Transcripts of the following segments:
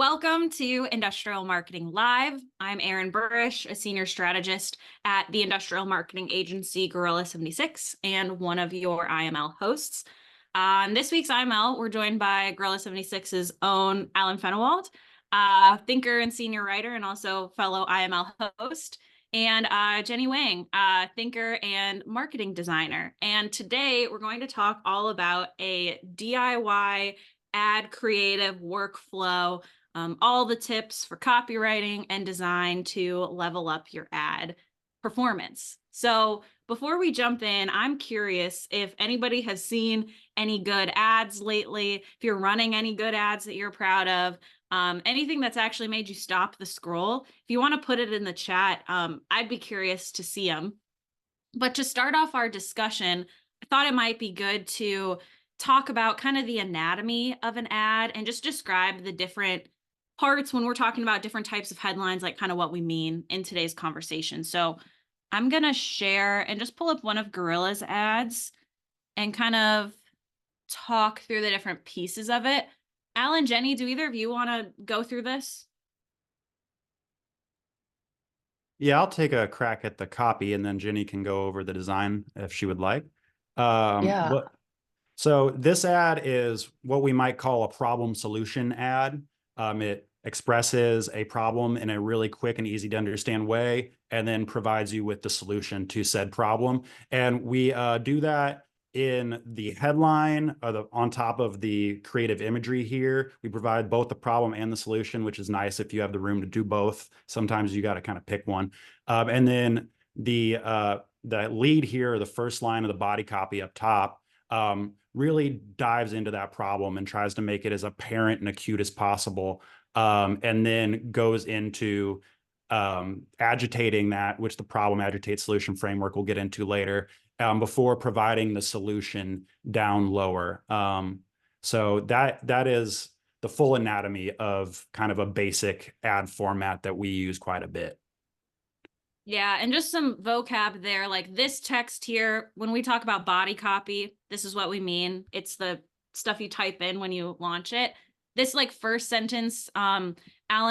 Welcome to Industrial Marketing Live. I'm Erin Burrish, a senior strategist at the industrial marketing agency Gorilla 76 and one of your IML hosts. On this week's IML, we're joined by Gorilla 76's own Allen Fennewald, thinker and senior writer and also fellow IML host, and Jenny Wang, thinker and marketing designer. And today we're going to talk all about a DIY ad creative workflow, all the tips for copywriting and design to level up your ad performance. So before we jump in, I'm curious if anybody has seen any good ads lately, if you're running any good ads that you're proud of, anything that's actually made you stop the scroll. If you want to put it in the chat, I'd be curious to see them. But to start off our discussion, I thought it might be good to talk about kind of the anatomy of an ad and just describe the different parts when we're talking about different types of headlines, like kind of what we mean in today's conversation. So I'm going to share and just pull up one of Gorilla's ads and kind of talk through the different pieces of it. Alan, Jenny, do either of you want to go through this? Yeah, I'll take a crack at the copy and then Jenny can go over the design if she would like. Yeah. So this ad is what we might call a problem solution ad. It expresses a problem in a really quick and easy to understand way, and then provides you with the solution to said problem. And we do that in the headline on top of the creative imagery here. We provide both the problem and the solution, which is nice if you have the room to do both. Sometimes you got to kind of pick one. And then the lead here, the first line of the body copy up top, really dives into that problem and tries to make it as apparent and acute as possible, and then goes into agitating that, which the problem agitate solution framework we'll get into later, before providing the solution down lower. So that is the full anatomy of kind of a basic ad format that we use quite a bit. Yeah, and just some vocab there, like this text here, when we talk about body copy, this is what we mean. It's the stuff you type in when you launch it. This like first sentence, Alan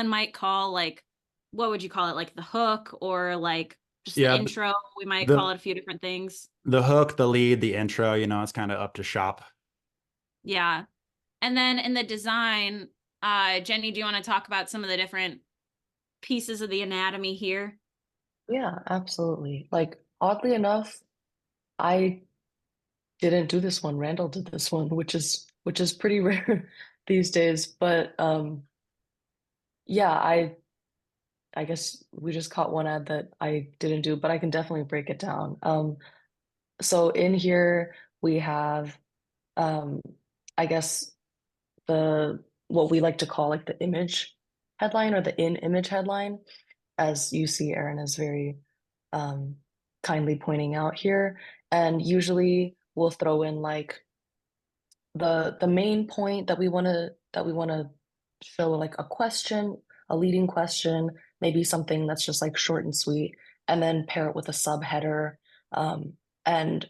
might call like, what would you call it? Like the hook or like just the intro. We might call it a few different things. The hook, the lead, the intro, it's kind of up to shop. Yeah. And then in the design, Jenny, do you want to talk about some of the different pieces of the anatomy here? Yeah, absolutely. Like, oddly enough, I didn't do this one. Randall did this one, which is pretty rare these days. But yeah, I guess we just caught one ad that I didn't do, but I can definitely break it down. So in here we have I guess what we like to call like the image headline or the in-image headline, as you see Erin is very kindly pointing out here. And usually we'll throw in like the main point that we want to show, like a question, a leading question, maybe something that's just like short and sweet, and then pair it with a subheader, and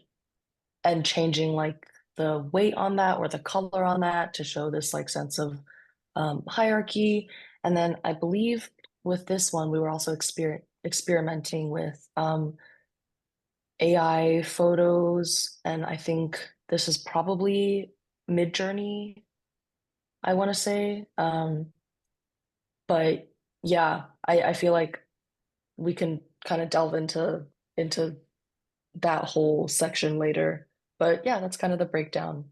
changing like the weight on that or the color on that to show this like sense of hierarchy. And then I believe with this one, we were also experimenting with AI photos. And I think this is probably Mid-Journey, I want to say. But yeah, I feel like we can kind of delve into that whole section later. But yeah, that's kind of the breakdown.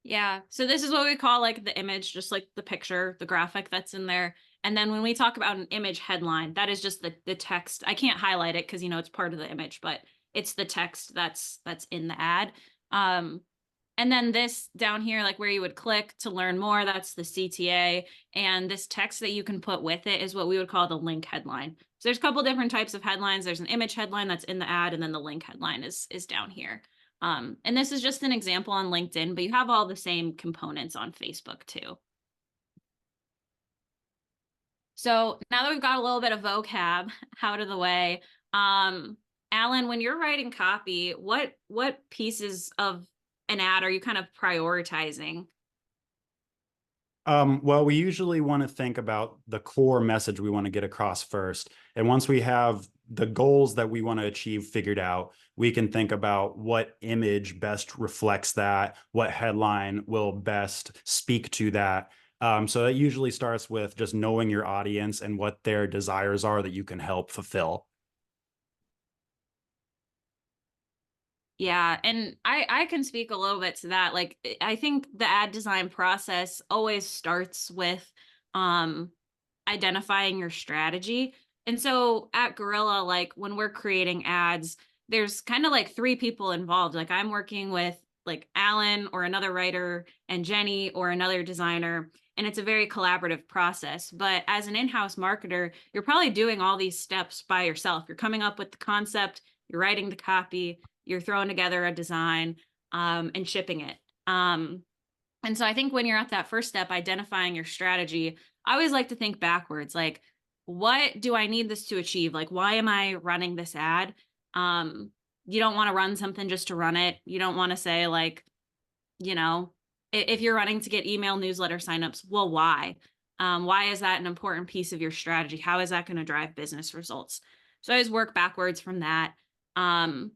Yeah. So this is what we call like the image, just like the picture, the graphic that's in there. And then when we talk about an image headline, that is just the text. I can't highlight it because it's part of the image, but it's the text that's in the ad. And then this down here, like where you would click to learn more, that's the CTA. And this text that you can put with it is what we would call the link headline. So there's a couple different types of headlines. There's an image headline that's in the ad, and then the link headline is down here. And this is just an example on LinkedIn, but you have all the same components on Facebook too. So now that we've got a little bit of vocab out of the way, Alan, when you're writing copy, what pieces of an ad are you kind of prioritizing? Well, we usually want to think about the core message we want to get across first. And once we have the goals that we want to achieve figured out, we can think about what image best reflects that, what headline will best speak to that. So that usually starts with just knowing your audience and what their desires are that you can help fulfill. Yeah, and I can speak a little bit to that. Like I think the ad design process always starts with um identifying your strategy. And so at Gorilla, like when we're creating ads, there's kind of like three people involved. Like I'm working with like Allen or another writer and Jenny or another designer. And it's a very collaborative process. But as an in-house marketer, you're probably doing all these steps by yourself. You're coming up with the concept, you're writing the copy, you're throwing together a design, and shipping it. And so I think when you're at that first step, identifying your strategy, I always like to think backwards, like, what do I need this to achieve? Like, why am I running this ad? You don't want to run something just to run it. You don't want to say like, you know, if you're running to get email newsletter signups, well, why? Why is that an important piece of your strategy? How is that going to drive business results? So I always work backwards from that. Um,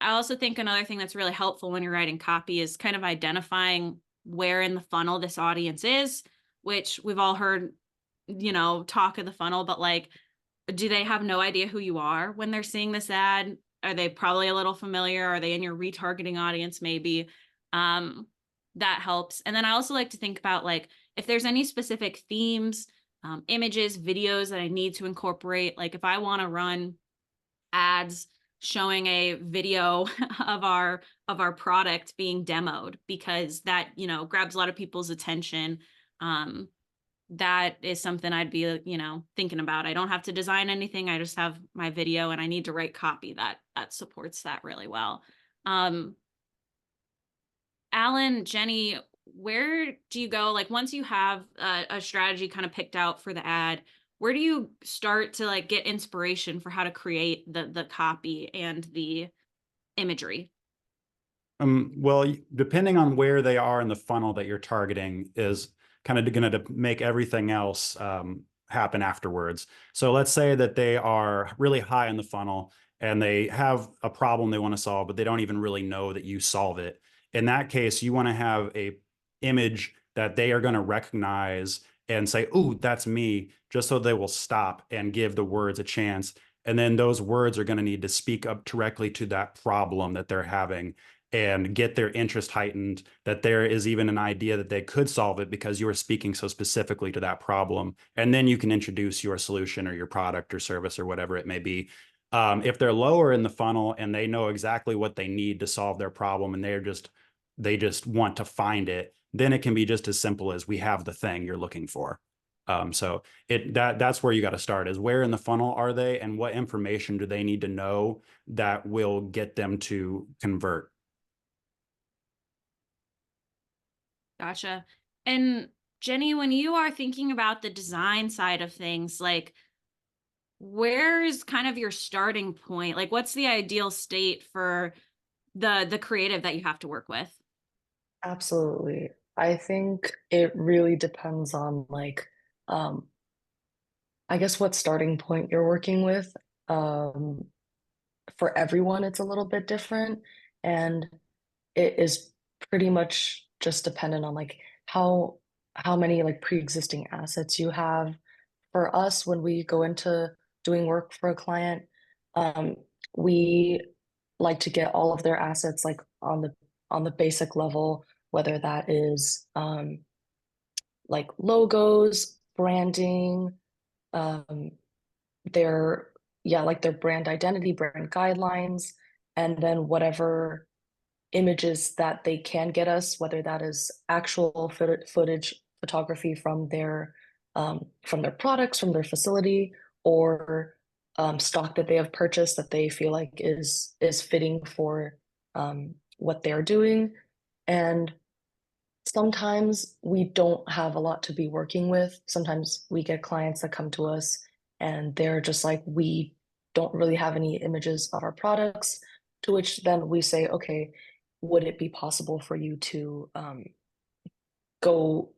I also think another thing that's really helpful when you're writing copy is kind of identifying where in the funnel this audience is, which we've all heard, talk of the funnel, but like, do they have no idea who you are when they're seeing this ad? Are they probably a little familiar? Are they in your retargeting audience? Maybe that helps. And then I also like to think about like if there's any specific themes, images, videos that I need to incorporate. Like if I want to run ads showing a video of our product being demoed because that grabs a lot of people's attention, that is something I'd be thinking about. I don't have to design anything, I just have my video and I need to write copy that supports that really well. Alan, Jenny, where do you go? Like once you have a strategy kind of picked out for the ad, where do you start to like get inspiration for how to create the copy and the imagery? Well, depending on where they are in the funnel that you're targeting is kind of going to make everything else happen afterwards. So let's say that they are really high in the funnel and they have a problem they want to solve, but they don't even really know that you solve it. In that case, you want to have a image that they are going to recognize and say, "Ooh, that's me," just so they will stop and give the words a chance. And then those words are going to need to speak up directly to that problem that they're having and get their interest heightened, that there is even an idea that they could solve it because you are speaking so specifically to that problem. And then you can introduce your solution or your product or service or whatever it may be. If they're lower in the funnel and they know exactly what they need to solve their problem and they just want to find it, then it can be just as simple as we have the thing you're looking for. So that's where you got to start, is where in the funnel are they and what information do they need to know that will get them to convert. Gotcha. And Jenny, when you are thinking about the design side of things, like where is kind of your starting point? Like what's the ideal state for the creative that you have to work with? Absolutely. I think it really depends on um, I guess what starting point you're working with. Um, for everyone, it's a little bit different, and it is pretty much just dependent on like how many like pre-existing assets you have. For us, when we go into doing work for a client, um, we like to get all of their assets like on the basic level, whether that is like logos, branding, um, their yeah, like their brand identity, brand guidelines, and then whatever images that they can get us, whether that is actual footage, photography from their products, from their facility, or stock that they have purchased that they feel like is fitting for what they're doing. And sometimes we don't have a lot to be working with. Sometimes we get clients that come to us and they're just like, we don't really have any images of our products, to which then we say, okay, would it be possible for you to go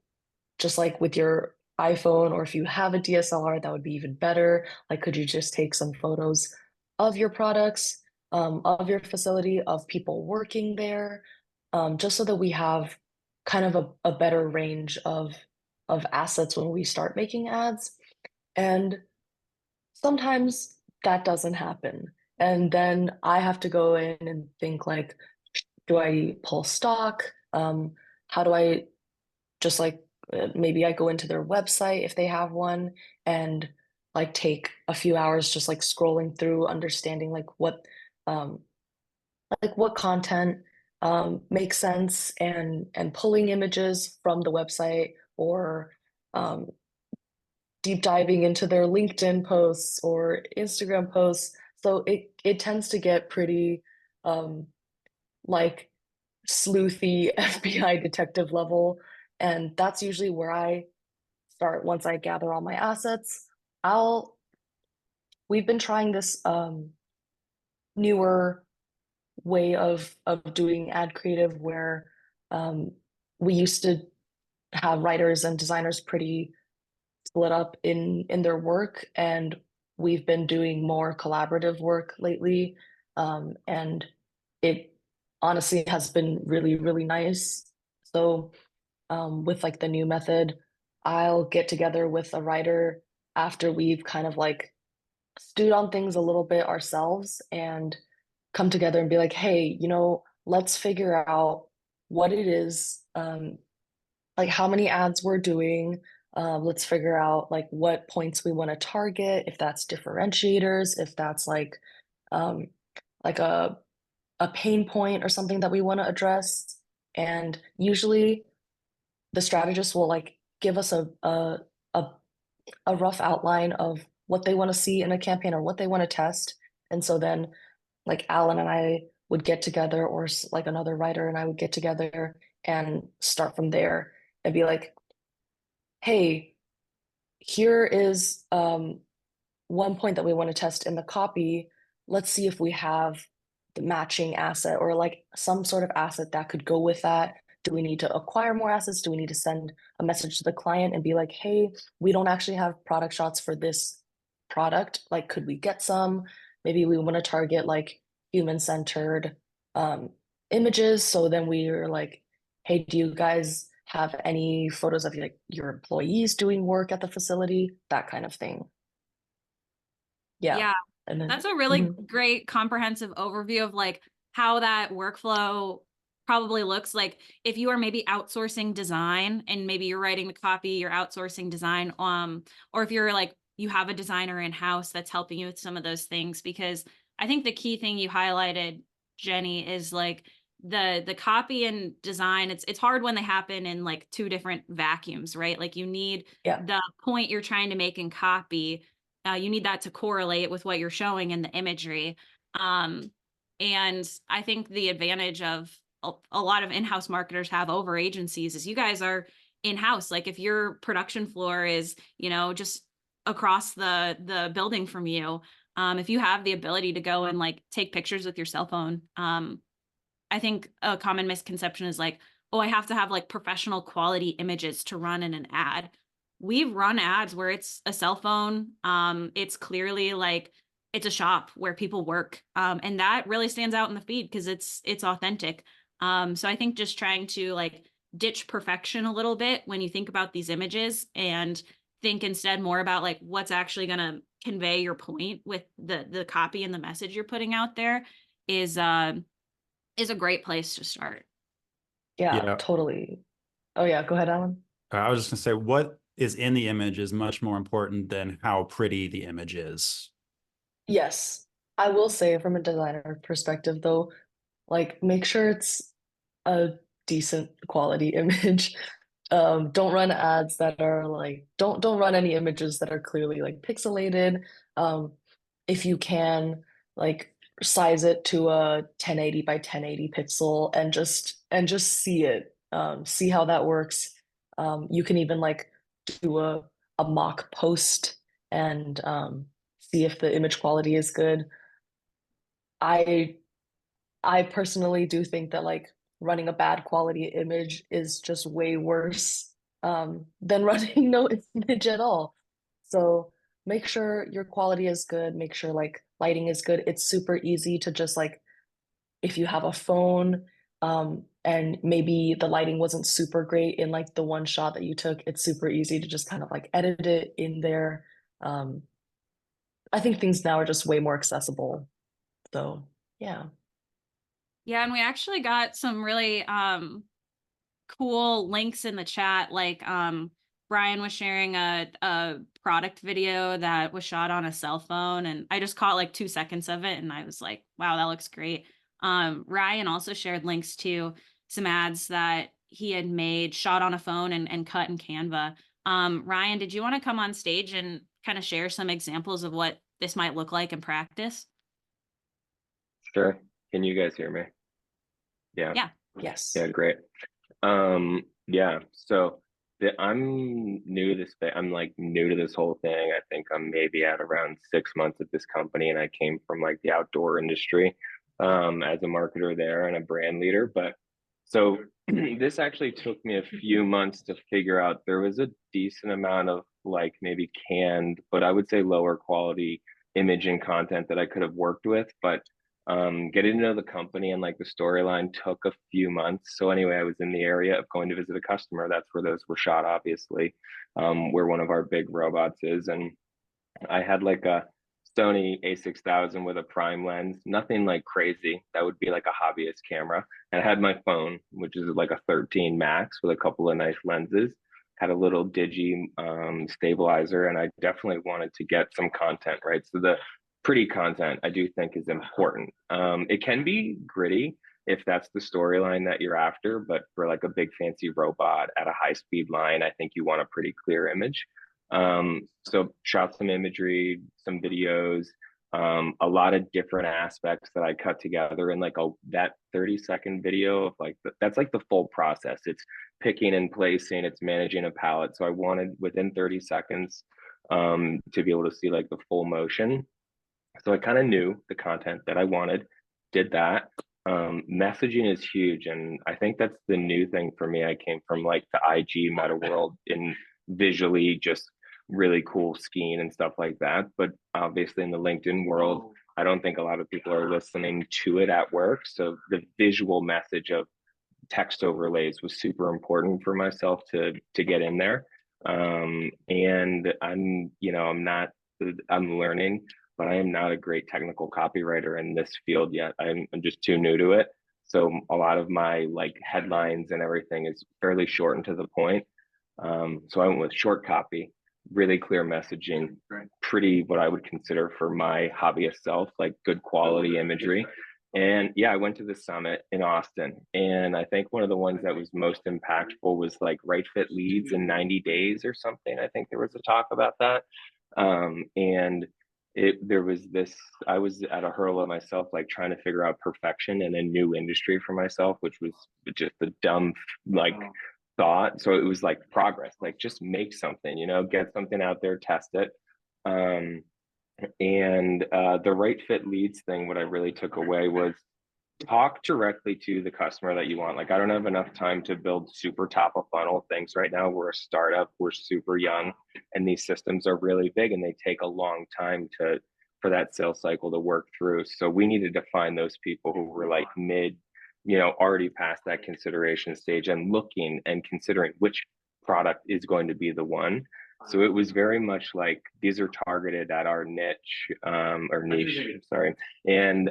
just like with your iPhone, or if you have a DSLR, that would be even better. Like, could you just take some photos of your products, of your facility, of people working there, just so that we have kind of a better range of assets when we start making ads. And sometimes that doesn't happen. And then I have to go in and think like, do I pull stock? How do I just like maybe I go into their website if they have one and like take a few hours just like scrolling through, understanding um like what content makes sense, and pulling images from the website, or um deep diving into their LinkedIn posts or Instagram posts. So it tends to get pretty um like sleuthy FBI detective level. And that's usually where I start once I gather all my assets. I'll we've been trying this newer way of doing ad creative where um we used to have writers and designers pretty split up in their work, and we've been doing more collaborative work lately. And it honestly has been really, really nice. So with like the new method, I'll get together with a writer after we've kind of like stewed on things a little bit ourselves, and come together and be like, hey, let's figure out what it is, like how many ads we're doing. Let's figure out like what points we want to target, if that's differentiators, if that's um, like a pain point or something that we want to address. And usually the strategist will like give us a, a rough outline of what they want to see in a campaign or what they want to test. And so then like Alan and I would get together, or like another writer and I would get together and start from there and be like, hey, here is one point that we want to test in the copy. Let's see if we have the matching asset, or like some sort of asset that could go with that. Do we need to acquire more assets? Do we need to send a message to the client and be like, hey, we don't actually have product shots for this product. Like, could we get some? Maybe we want to target like human-centered um, images. So then we are like, hey, do you guys have any photos of like your employees doing work at the facility? That kind of thing. Yeah. Yeah, And then that's a really mhm. great comprehensive overview of like how that workflow probably looks like if you are maybe outsourcing design and maybe you're writing the copy, you're outsourcing design, or if you're like you have a designer in-house that's helping you with some of those things. Because I think the key thing you highlighted, Jenny, is like the copy and design, it's hard when they happen in like two different vacuums, right? Like you need Yeah. the point you're trying to make in copy, you need that to correlate with what you're showing in the imagery. And I think the advantage of a lot of in-house marketers have over agencies is you guys are in-house. Like if your production floor is, just across the building from you, if you have the ability to go and like take pictures with your cell phone, I think a common misconception is like, oh, I have to have like professional quality images to run in an ad. We've run ads where it's a cell phone. It's clearly like it's a shop where people work. And that really stands out in the feed because it's authentic. So I think just trying to like ditch perfection a little bit when you think about these images, and think instead more about like what's actually going to convey your point with the copy and the message you're putting out there is a great place to start. Yeah, Yeah, totally. Oh yeah, go ahead, Alan. I was just gonna say what is in the image is much more important than how pretty the image is. Yes. I will say from a designer perspective though, like make sure it's a decent quality image. Don't run ads that are like don't run any images that are clearly like pixelated. Um, if you can, like size it to a 1080 by 1080 pixel and just see it. See how that works. You can even like do a mock post and see if the image quality is good. I I personally do think that like running a bad quality image is just way worse than running no image at all. So make sure your quality is good, make sure like lighting is good. It's super easy to just like, if you have a phone, and maybe the lighting wasn't super great in like the one shot that you took, it's super easy to just kind of like edit it in there. Um, I think things now are just way more accessible. So yeah. Yeah, and we actually got some really cool links in the chat. Like Brian was sharing a product video that was shot on a cell phone, and I just caught like 2 seconds of it and I was like, wow, that looks great. Ryan also shared links to some ads that he had made, shot on a phone and cut in Canva. Ryan, did you want to come on stage and kind of share some examples of what this might look like in practice? Sure. Can you guys hear me? Yeah. Yeah. Yes. Yeah, great. Yeah, so I'm new to this. I'm like new to this whole thing. I think I'm maybe at around 6 months at this company, and I came from like the outdoor industry, as a marketer there and a brand leader. But so this actually took me a few months to figure out. There was a decent amount of like maybe canned, but I would say lower quality image and content that I could have worked with. But getting to know the company and like the storyline took a few months. So anyway, I was in the area of going to visit a customer. That's where those were shot, obviously, where one of our big robots is. And I had like a Sony a6000 with a prime lens, nothing like crazy. That would be like a hobbyist camera. And I had my phone, which is like a 13 Max with a couple of nice lenses. Had a little digi stabilizer, and I definitely wanted to get some content, right? So the pretty content I do think is important. It can be gritty if that's the storyline that you're after, but for like a big fancy robot at a high speed line, I think you want a pretty clear image. So shot some imagery, some videos, a lot of different aspects that I cut together in like that 30-second video of like that's like the full process. It's picking and placing, it's managing a palette. So I wanted within 30 seconds to be able to see like the full motion. So I kind of knew the content that I wanted, did that. Messaging is huge, and I think that's the new thing for me. I came from like the IG meta world in visually just really cool skiing and stuff like that. But obviously in the LinkedIn world, I don't think a lot of people are listening to it at work. So the visual message of text overlays was super important for myself to get in there. And I'm learning, but I am not a great technical copywriter in this field yet. I'm just too new to it. So a lot of my like headlines and everything is fairly short and to the point. So I went with short copy, really clear messaging, pretty what I would consider for my hobbyist self, like good quality imagery. And yeah, I went to the summit in Austin. And I think one of the ones that was most impactful was like right fit leads in 90 days or something. I think there was a talk about that. And there was this, I was at a hurdle of myself, like trying to figure out perfection in a new industry for myself, which was just a dumb, like, thought. So it was like progress, like just make something, get something out there, test it. And the right fit leads thing, what I really took away was talk directly to the customer that you want. Like, I don't have enough time to build super top of funnel things right now. We're a startup, we're super young, and these systems are really big and they take a long time for that sales cycle to work through. So we needed to find those people who were like mid, already past that consideration stage and looking and considering which product is going to be the one. So it was very much like these are targeted at our niche, or niche, sorry, and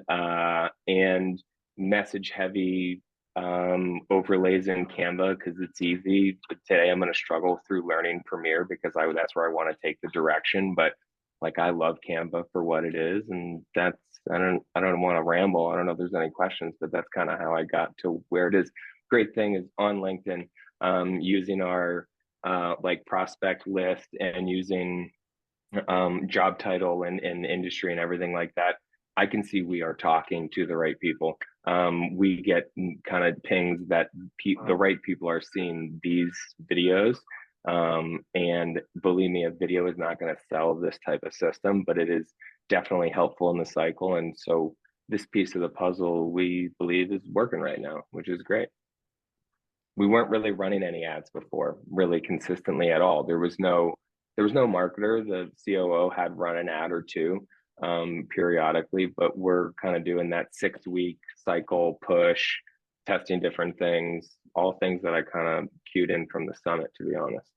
message heavy overlays in Canva because it's easy. But today I'm going to struggle through learning Premiere because that's where I want to take the direction. But like I love Canva for what it is, and that's I don't want to ramble. I don't know if there's any questions, but that's kind of how I got to where it is. Great thing is on LinkedIn, using our like prospect list and using job title and industry and everything like that. I can see we are talking to the right people. We get kind of pings that the right people are seeing these videos. And believe me, a video is not going to sell this type of system, but it is definitely helpful in the cycle. And so this piece of the puzzle we believe is working right now, which is great. we weren't really running any ads before really consistently at all. There was no marketer. The COO had run an ad or two periodically, but we're kind of doing that 6 week cycle push, testing different things, all things that I kind of cued in from the summit, to be honest.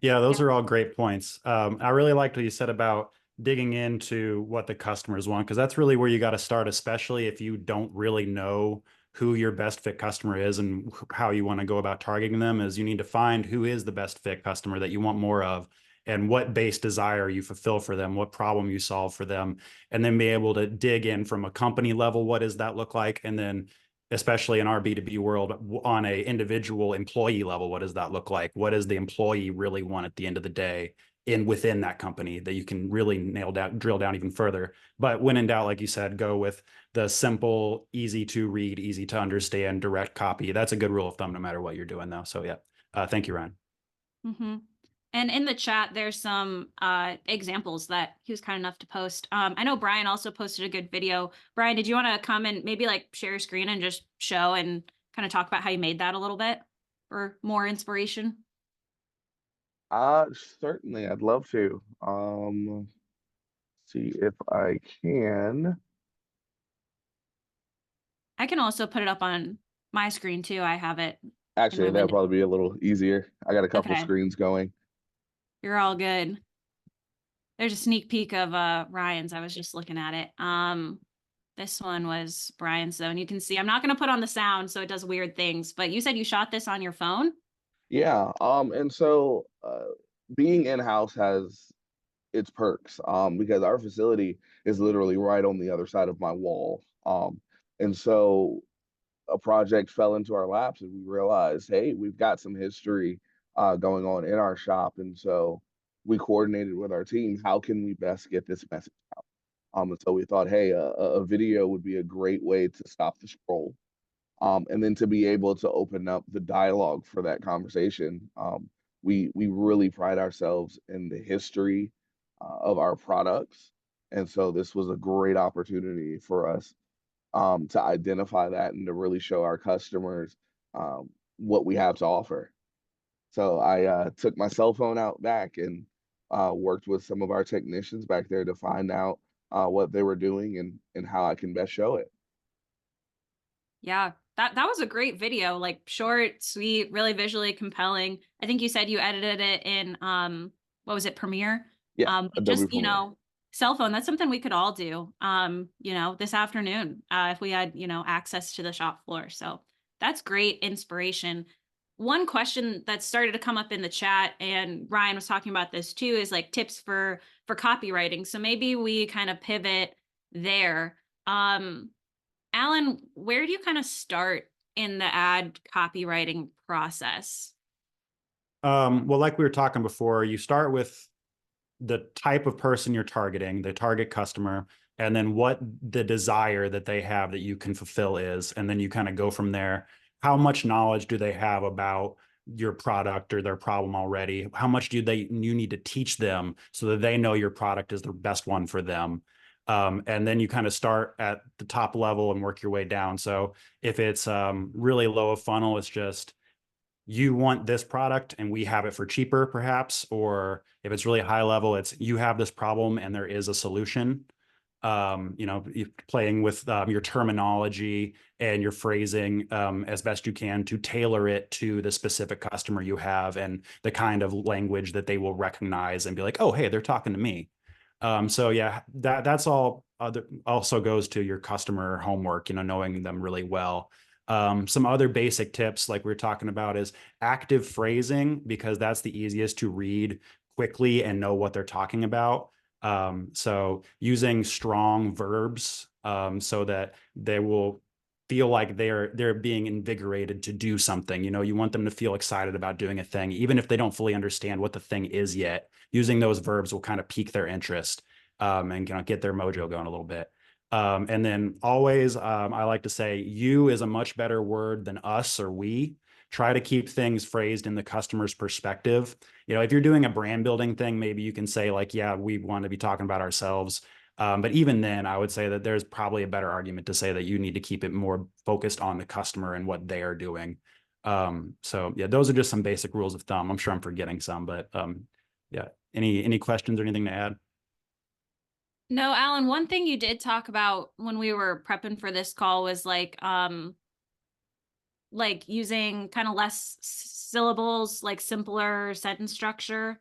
Yeah, those are all great points. I really liked what you said about digging into what the customers want, because that's really where you got to start, especially if you don't really know who your best fit customer is and how you want to go about targeting them. Is you need to find who is the best fit customer that you want more of, and what base desire you fulfill for them, what problem you solve for them, and then be able to dig in from a company level. What does that look like? And then especially in our B2B world, on a individual employee level, what does that look like? What does the employee really want at the end of the day within that company, that you can really drill down even further. But when in doubt, like you said, go with the simple, easy to read, easy to understand, direct copy. That's a good rule of thumb no matter what you're doing though. So yeah, thank you, Ryan. Mm-hmm. And in the chat, there's some examples that he was kind enough to post. I know Brian also posted a good video. Brian, did you want to come and maybe like share your screen and just show and kind of talk about how you made that a little bit for more inspiration? Certainly, I'd love to. See if I can. I can also put it up on my screen too. I have it in Actually, my that'll window. probably be a little easier. I got a couple Okay. screens going. You're all good. There's a sneak peek of Ryan's. I was just looking at it. This one was Brian's though, and you can see I'm not going to put on the sound so it does weird things, but you said you shot this on your phone? Yeah, and so being in-house has its perks, because our facility is literally right on the other side of my wall. And so a project fell into our laps and we realized, hey, we've got some history going on in our shop. And so we coordinated with our team, how can we best get this message out? And so we thought, hey, a video would be a great way to stop the scroll. And then to be able to open up the dialogue for that conversation. We really pride ourselves in the history of our products. And so this was a great opportunity for us to identify that and to really show our customers what we have to offer. So I took my cell phone out back and worked with some of our technicians back there to find out what they were doing and how I can best show it. Yeah, that was a great video, like short, sweet, really visually compelling. I think you said you edited it in what was it, Premiere? Yeah, But Adobe just, Premiere. cell phone, that's something we could all do, this afternoon, if we had, access to the shop floor. So that's great inspiration. One question that started to come up in the chat, and Ryan was talking about this too, is like tips for copywriting. So maybe we kind of pivot there. Allen, where do you kind of start in the ad copywriting process? Well, like we were talking before, you start with the type of person you're targeting, the target customer, and then what the desire that they have that you can fulfill is. And then you kind of go from there. How much knowledge do they have about your product or their problem already? How much do you need to teach them so that they know your product is the best one for them? And then you kind of start at the top level and work your way down. So if it's really low of funnel, it's just, you want this product and we have it for cheaper perhaps, or if it's really high level, it's you have this problem and there is a solution. Playing with your terminology and your phrasing as best you can to tailor it to the specific customer you have and the kind of language that they will recognize and be like, oh, hey, they're talking to me. So yeah, that's all also goes to your customer homework, knowing them really well. Some other basic tips like we were talking about is active phrasing, because that's the easiest to read quickly and know what they're talking about. So using strong verbs so that they will feel like they're being invigorated to do something. You want them to feel excited about doing a thing, even if they don't fully understand what the thing is yet. Using those verbs will kind of pique their interest and get their mojo going a little bit. And then always, I like to say, you is a much better word than us or we. Try to keep things phrased in the customer's perspective. If you're doing a brand building thing, maybe you can say like, yeah, we want to be talking about ourselves. But even then, I would say that there's probably a better argument to say that you need to keep it more focused on the customer and what they are doing. So yeah, those are just some basic rules of thumb. I'm sure I'm forgetting some, but yeah. Any questions or anything to add? No, Alan, one thing you did talk about when we were prepping for this call was like using kind of less syllables, like simpler sentence structure.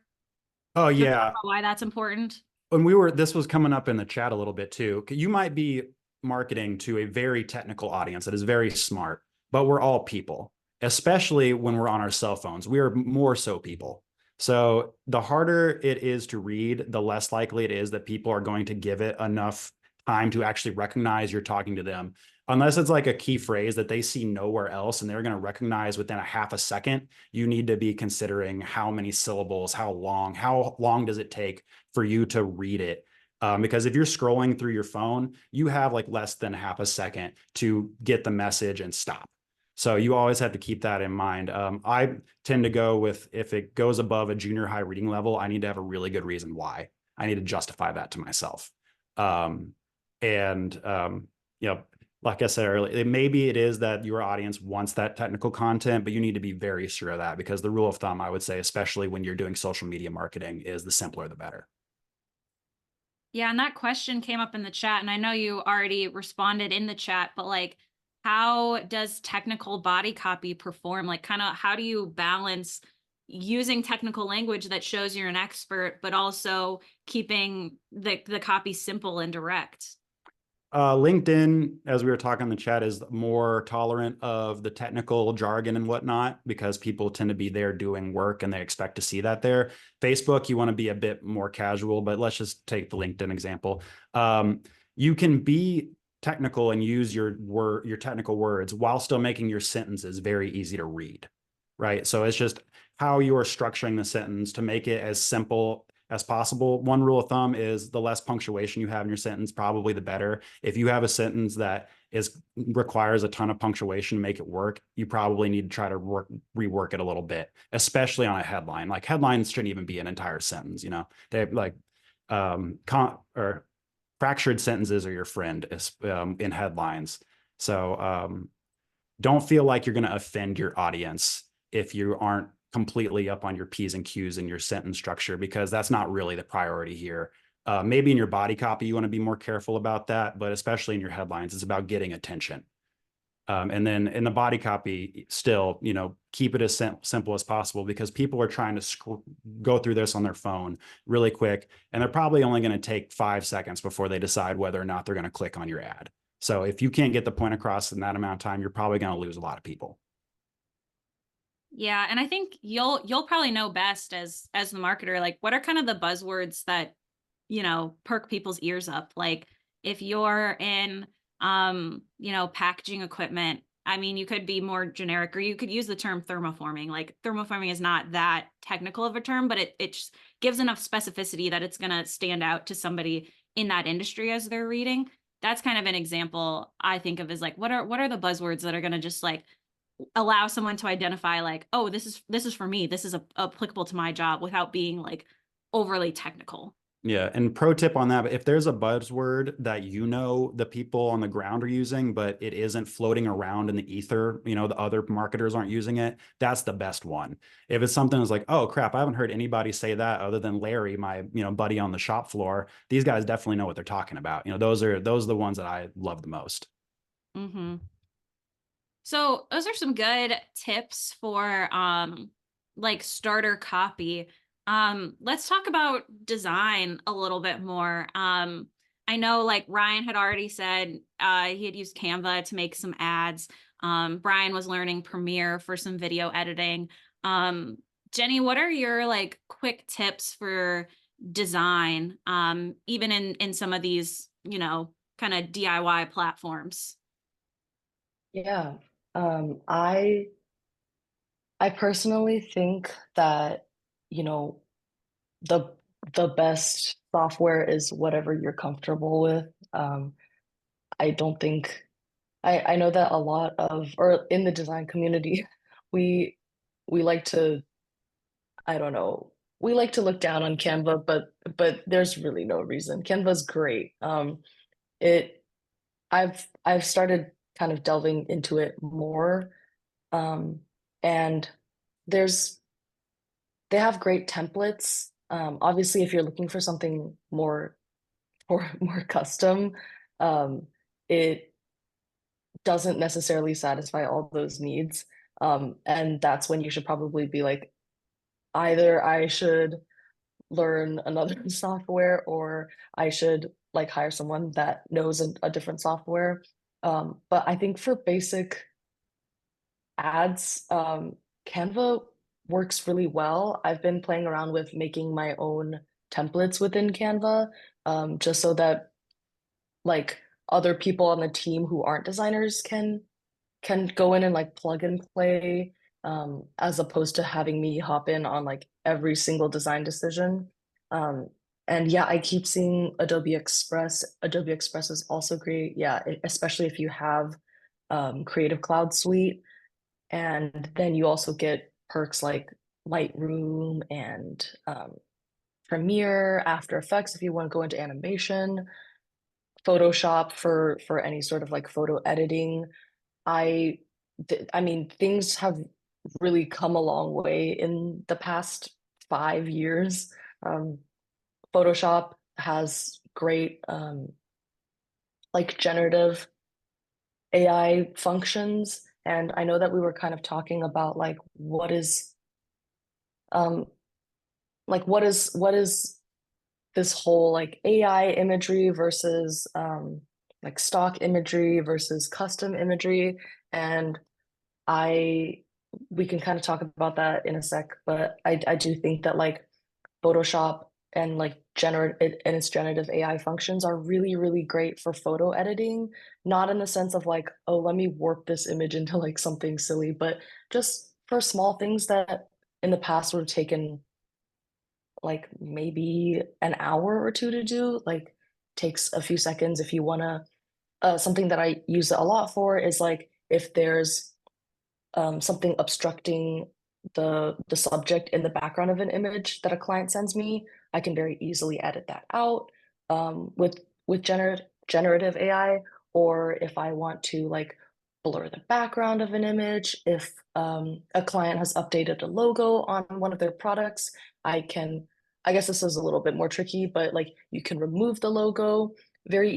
Oh Do you wanna talk yeah. about why that's important? When this was coming up in the chat a little bit too. You might be marketing to a very technical audience that is very smart, but we're all people, especially when we're on our cell phones. We are more so people. So the harder it is to read, the less likely it is that people are going to give it enough time to actually recognize you're talking to them. Unless it's like a key phrase that they see nowhere else and they're going to recognize within a half a second, you need to be considering how many syllables, how long does it take for you to read it. Because if you're scrolling through your phone, you have like less than half a second to get the message and stop. So you always have to keep that in mind. I tend to go with, if it goes above a junior high reading level, I need to have a really good reason why. I need to justify that to myself. And you know, like I said earlier, maybe it is that your audience wants that technical content, but you need to be very sure of that, because the rule of thumb, I would say, especially when you're doing social media marketing, is the simpler the better. Yeah, and that question came up in the chat, and I know you already responded in the chat, but like, how does technical body copy perform? Like, kind of, how do you balance using technical language that shows you're an expert, but also keeping the copy simple and direct? LinkedIn, as we were talking in the chat, is more tolerant of the technical jargon and whatnot, because people tend to be there doing work and they expect to see that there. Facebook, you want to be a bit more casual, but let's just take the LinkedIn example. You can be technical and use your technical words while still making your sentences very easy to read, right? So it's just how you are structuring the sentence to make it as simple as possible. One rule of thumb is the less punctuation you have in your sentence, probably the better. If you have a sentence that requires a ton of punctuation to make it work, you probably need to try to rework it a little bit, especially on a headline. Like, headlines shouldn't even be an entire sentence. They have like or fractured sentences are your friend in headlines. So don't feel like you're going to offend your audience if you aren't completely up on your P's and Q's in your sentence structure, because that's not really the priority here. Maybe in your body copy, you want to be more careful about that, but especially in your headlines, it's about getting attention. And then in the body copy, still, keep it as simple as possible, because people are trying to go through this on their phone really quick, and they're probably only going to take 5 seconds before they decide whether or not they're going to click on your ad. So if you can't get the point across in that amount of time, you're probably going to lose a lot of people. Yeah, and I think you'll probably know best as the marketer, like, what are kind of the buzzwords that, perk people's ears up. Like, if you're in packaging equipment, I mean, you could be more generic, or you could use the term thermoforming. Like, thermoforming is not that technical of a term, but it just gives enough specificity that it's going to stand out to somebody in that industry as they're reading. That's kind of an example I think of as like, what are the buzzwords that are going to just like allow someone to identify, like, oh, this is for me, this is applicable to my job, without being like overly technical. Yeah, and pro tip on that, but if there's a buzzword that the people on the ground are using, but it isn't floating around in the ether, the other marketers aren't using it, that's the best one. If it's something that's like, oh crap, I haven't heard anybody say that other than Larry, my buddy on the shop floor, these guys definitely know what they're talking about. Those are the ones that I love the most. Mm-hmm. So those are some good tips for like starter copy. Let's talk about design a little bit more. I know, like, Ryan had already said he had used Canva to make some ads. Brian was learning Premiere for some video editing. Jenny, what are your like quick tips for design, even in some of these, kind of DIY platforms? Yeah. I personally think that, you know, the the best software is whatever you're comfortable with. I don't think I know that a lot of, or in the design community, we we like to, I don't know, we like to look down on Canva, but there's really no reason. Canva's great. It I've started kind of delving into it more. Um, and they have great templates. Obviously, if you're looking for something more custom, it doesn't necessarily satisfy all those needs. And that's when you should probably be like, either I should learn another software, or I should like hire someone that knows a different software. But I think for basic ads, Canva works really well. I've been playing around with making my own templates within Canva, just so that like other people on the team who aren't designers can go in and like plug and play, as opposed to having me hop in on like every single design decision. Um, and yeah, I keep seeing Adobe Express. Adobe Express is also great. Yeah, especially if you have Creative Cloud Suite. And then you also get perks like Lightroom and Premiere, After Effects if you want to go into animation, Photoshop for any sort of like photo editing. I I mean, things have really come a long way in the past 5 years. Um, Photoshop has great like generative AI functions, and I know that we were kind of talking about um what is this whole like AI imagery versus like stock imagery versus custom imagery. And I we can kind of talk about that in a sec, but I do think that like Photoshop and like generative and its generative AI functions are really, really great for photo editing, not in the sense of like, oh, let me warp this image into like something silly, but just for small things that in the past would have taken like maybe an hour or two to do, like takes a few seconds if you want to. Something that I use it a lot for is like if there's something obstructing the subject in the background of an image that a client sends me, I can very easily edit that out with generative AI. Or if I want to like blur the background of an image, if a client has updated a logo on one of their products, I can, I guess this is a little bit more tricky, but like you can remove the logo very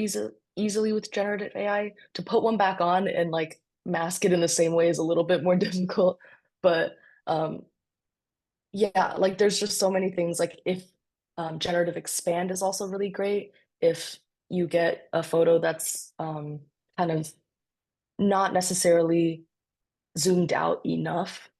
easily with generative AI. To put one back on and like mask it in the same way is a little bit more difficult. But um, yeah, like there's just so many things. Like if generative expand is also really great. If you get a photo that's kind of not necessarily zoomed out enough,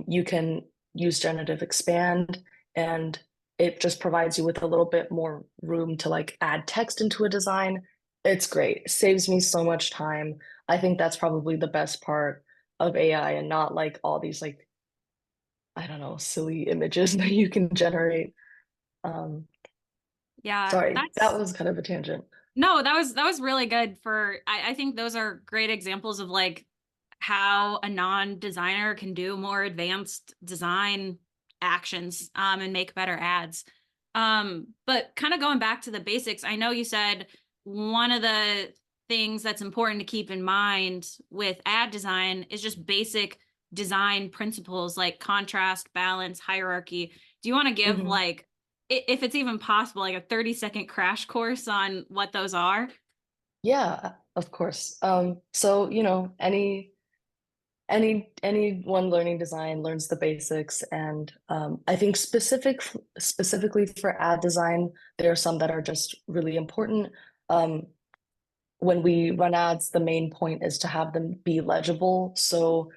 you can use generative expand, and it just provides you with a little bit more room to like add text into a design. It's great. It saves me so much time. I think that's probably the best part of AI, and not like all these like, I don't know, silly images that you can generate. Um, Yeah, sorry, that that's was kind of a tangent. no, that was really good for I think those are great examples of like how a non-designer can do more advanced design actions and make better ads. But kind of going back to the basics, I know you said one of the things that's important to keep in mind with ad design is just basic design principles like contrast, balance, hierarchy. Do you want to give Mhm. like if it's even possible, like a 30-second crash course on what those are? Yeah, of course. So you know, anyone learning design learns the basics, and I think specifically for ad design, there are some that are just really important. Um, when we run ads, the main point is to have them be legible. So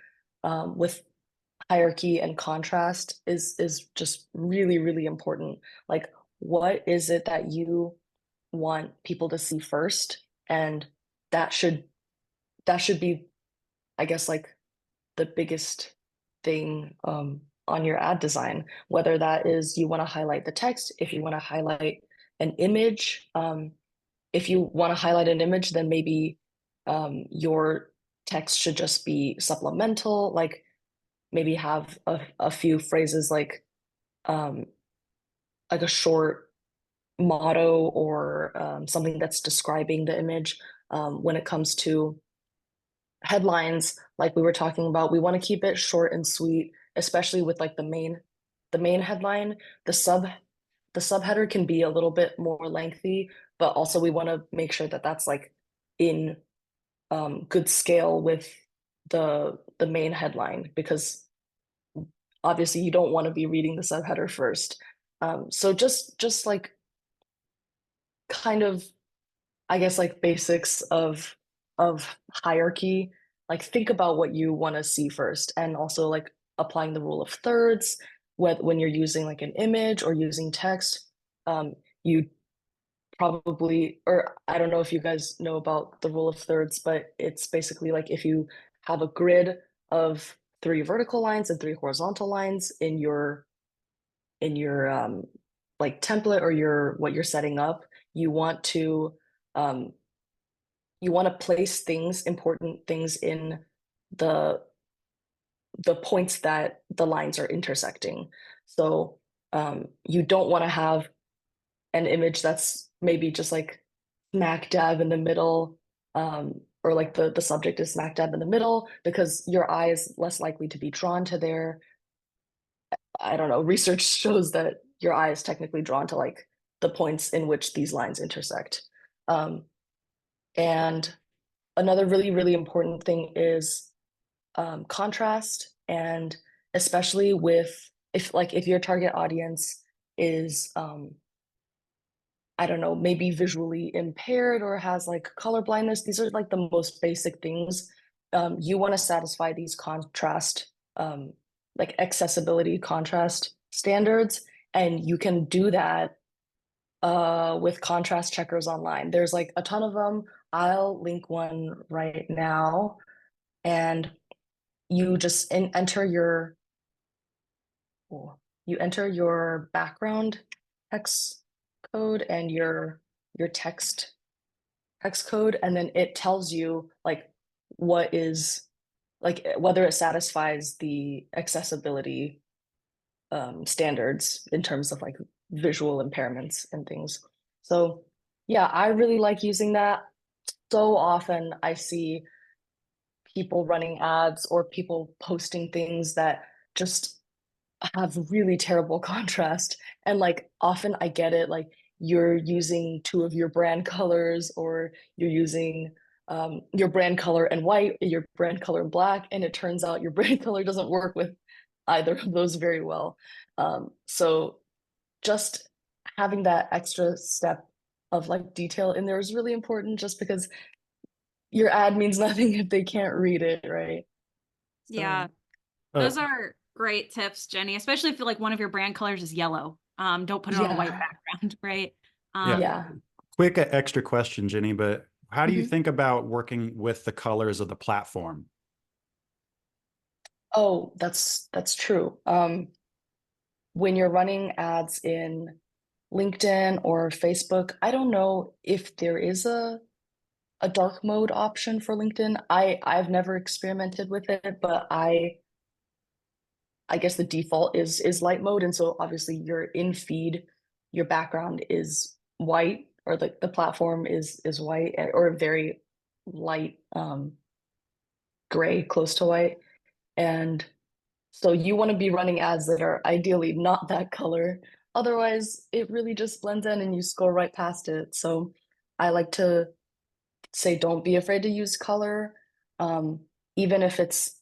with hierarchy and contrast is just really, really important. Like, what is it that you want people to see first? And that should that should be, I guess, like the biggest thing on your ad design, whether that is you want to highlight the text, if you want to highlight an image. If you want to highlight an image, then maybe your text should just be supplemental, like maybe have a few phrases um, like a short motto, or something that's describing the image when it comes to headlines, like we were talking about, we want to keep it short and sweet, especially with like the main headline. The subheader can be a little bit more lengthy, but also we want to make sure that that's like in good scale with the main headline, because obviously you don't want to be reading the subheader first. So just like kind of, I guess, like basics of hierarchy. Like think about what you want to see first, and also like applying the rule of thirds when you're using like an image or using text. You probably, or I don't know if you guys know about the rule of thirds, but it's basically like if you have a grid of 3 vertical lines and 3 horizontal lines in your like template or your what you're setting up, you want to um place things, important things in the the points that the lines are intersecting. So you don't want to have an image that's maybe just like smack dab in the middle, or like the subject is smack dab in the middle, because your eye is less likely to be drawn to there. I don't know, research shows that your eye is technically drawn to like the points in which these lines intersect. And another really, really important thing is contrast, and especially with if your target audience is I don't know, maybe visually impaired or has like color blindness. These are like the most basic things. You want to satisfy these contrast, like accessibility contrast standards, and you can do that with contrast checkers online. There's like a ton of them. I'll link one right now, and you just enter your background text code and your text code, and then it tells you like what is like whether it satisfies the accessibility standards in terms of like visual impairments and things. So yeah, I really like using that. So often I see people running ads or people posting things that just have really terrible contrast. And like often I get it, like you're using 2 of your brand colors, or you're using your brand color and white, your brand color and black, and it turns out your brand color doesn't work with either of those very well. So just having that extra step of like detail in there is really important, just because your ad means nothing if they can't read it, right? Yeah, Uh, those are great tips, Jenny, especially if like one of your brand colors is yellow. Don't put it on a white Yeah. background, right? Yeah. Yeah. Quick extra question, Jenny, but how do you Mhm. think about working with the colors of the platform? Oh, that's true. When you're running ads in LinkedIn or Facebook, I don't know if there is a dark mode option for LinkedIn. I've never experimented with it, but I guess the default is light mode, and so obviously your in feed, your background is white, or the platform is white, or very light gray, close to white. And so you want to be running ads that are ideally not that color. Otherwise, it really just blends in and you scroll right past it. So I like to say don't be afraid to use color. Um, even if it's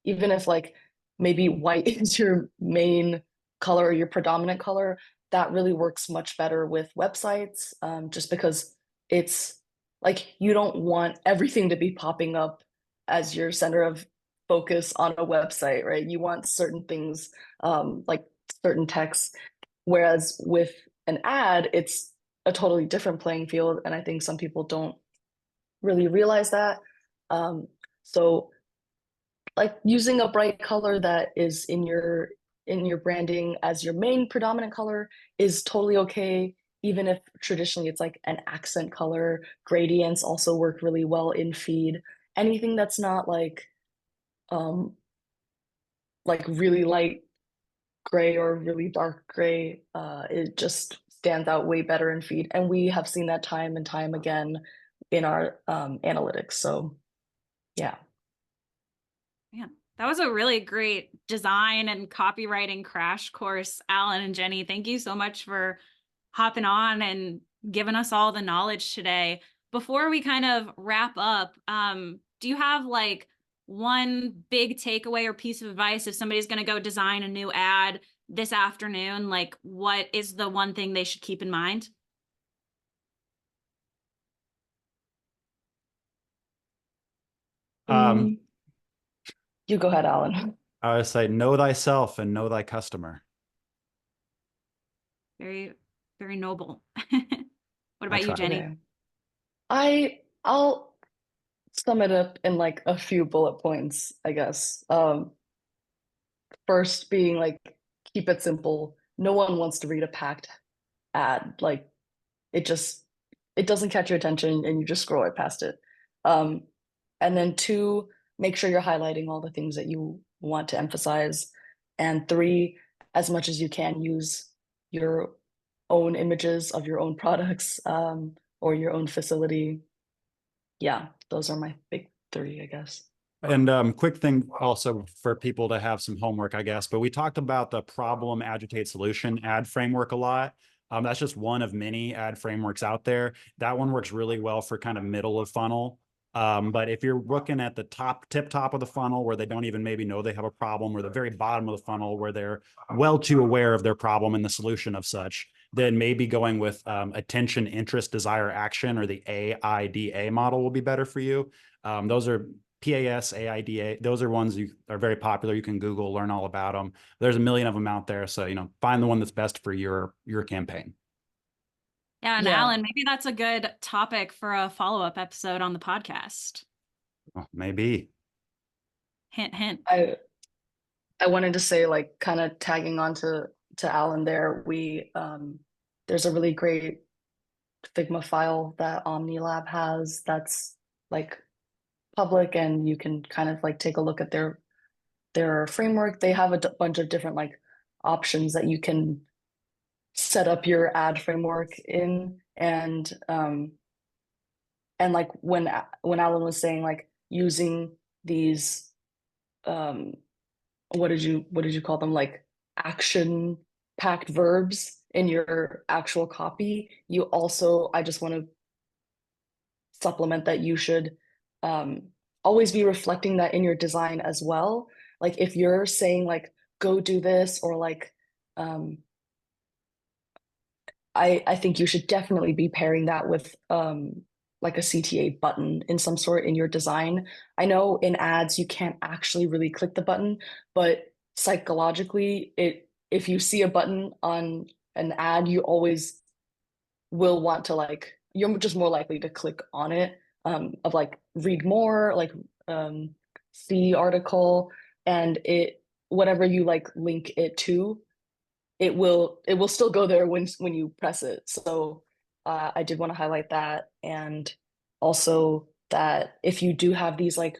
even if like maybe white is your main color or your predominant color, that really works much better with websites, just because it's like you don't want everything to be popping up as your center of focus on a website, right? You want certain things, like certain text, whereas with an ad, it's a totally different playing field, and I think some people don't really realize that. So like using a bright color that is in your branding as your main predominant color is totally okay, even if traditionally it's like an accent color. Gradients also work really well in feed. Anything that's not um like really light gray or really dark gray, it just stands out way better in feed, and we have seen that time and time again in our analytics. So Yeah. Man, that was a really great design and copywriting crash course, Alan and Jenny. Thank you so much for hopping on and giving us all the knowledge today. Before we kind of wrap up, do you have like one big takeaway or piece of advice if somebody's going to go design a new ad this afternoon? Like, what is the one thing they should keep in mind? You go ahead, Alan. I would say know thyself and know thy customer. Very, very noble. What I about you, try. Jenny? Okay. I'll sum it up in like a few bullet points, I guess. First being like, keep it simple. No one wants to read a packed ad. Like it doesn't catch your attention and you just scroll right past it. And then two, make sure you're highlighting all the things that you want to emphasize. And three, as much as you can, use your own images of your own products, or your own facility. Yeah, those are my big three, I guess. And quick thing also for people to have some homework, I guess, but we talked about the problem, agitate, solution ad framework a lot. That's just one of many ad frameworks out there. That one works really well for kind of middle of funnel. But if you're looking at the tip top of the funnel where they don't even maybe know they have a problem, or the very bottom of the funnel where they're well too aware of their problem and the solution of such, then maybe going with attention, interest, desire, action, or the AIDA model will be better for you. Those are PAS, AIDA, those are ones you are very popular. You can Google, learn all about them. There's a million of them out there. So, find the one that's best for your campaign. Yeah, and Yeah. Alan, maybe that's a good topic for a follow-up episode on the podcast. Well, maybe. Hint, hint. I wanted to say, like, kind of tagging on to Alan there, there's a really great Figma file that OmniLab has that's like public, and you can kind of like take a look at their framework. They have a bunch of different like options that you can set up your ad framework in, and like when Alan was saying like using these what did you call them, like action packed verbs in your actual copy, I just want to supplement that you should always be reflecting that in your design as well. Like if you're saying like go do this, or like I think you should definitely be pairing that with like a CTA button in some sort in your design. I know in ads you can't actually really click the button, but psychologically if you see a button on an ad, you always will want to, like, you're just more likely to click on it, of like read more, like see article, and whatever you like link it to, it will still go there when you press it. So I did want to highlight that, and also that if you do have these like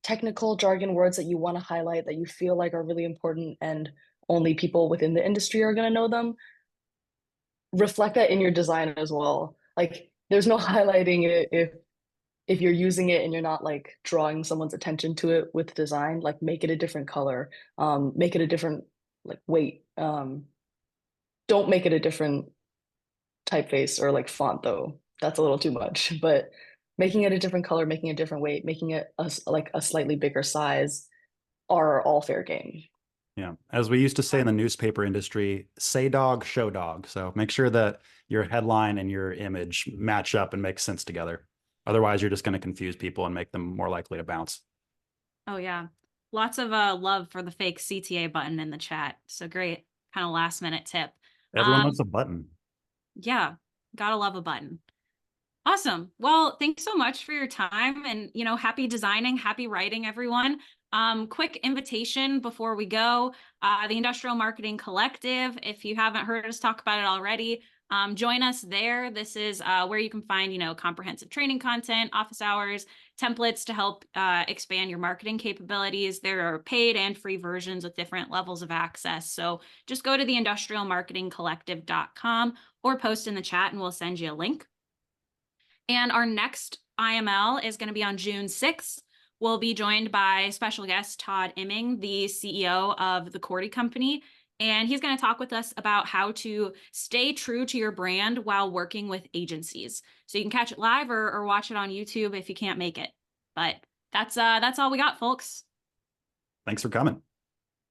technical jargon words that you want to highlight that you feel like are really important and only people within the industry are going to know them, reflect that in your design as well. Like there's no highlighting it if you're using it and you're not like drawing someone's attention to it with design. Like make it a different color, make it a different like weight, don't make it a different typeface or like font though. That's a little too much, but making it a different color, making it a different weight, making it like a slightly bigger size are all fair game. Yeah. As we used to say in the newspaper industry, say dog, show dog. So make sure that your headline and your image match up and make sense together. Otherwise, you're just going to confuse people and make them more likely to bounce. Oh yeah. Lots of love for the fake CTA button in the chat. So great. Kind of last minute tip. Everyone loves a button. Yeah. Gotta love a button. Awesome. Well, thanks so much for your time, and, happy designing, happy writing, everyone. Quick invitation before we go, the Industrial Marketing Collective. If you haven't heard us talk about it already, join us there. This is where you can find, comprehensive training content, office hours, templates to help expand your marketing capabilities. There are paid and free versions with different levels of access. So just go to the industrialmarketingcollective.com or post in the chat and we'll send you a link. And our next IML is going to be on June 6th. we'll be joined by special guest Todd Imming, the CEO of the Cordy Company. And he's going to talk with us about how to stay true to your brand while working with agencies. So you can catch it live or watch it on YouTube if you can't make it. But that's all we got, folks. Thanks for coming.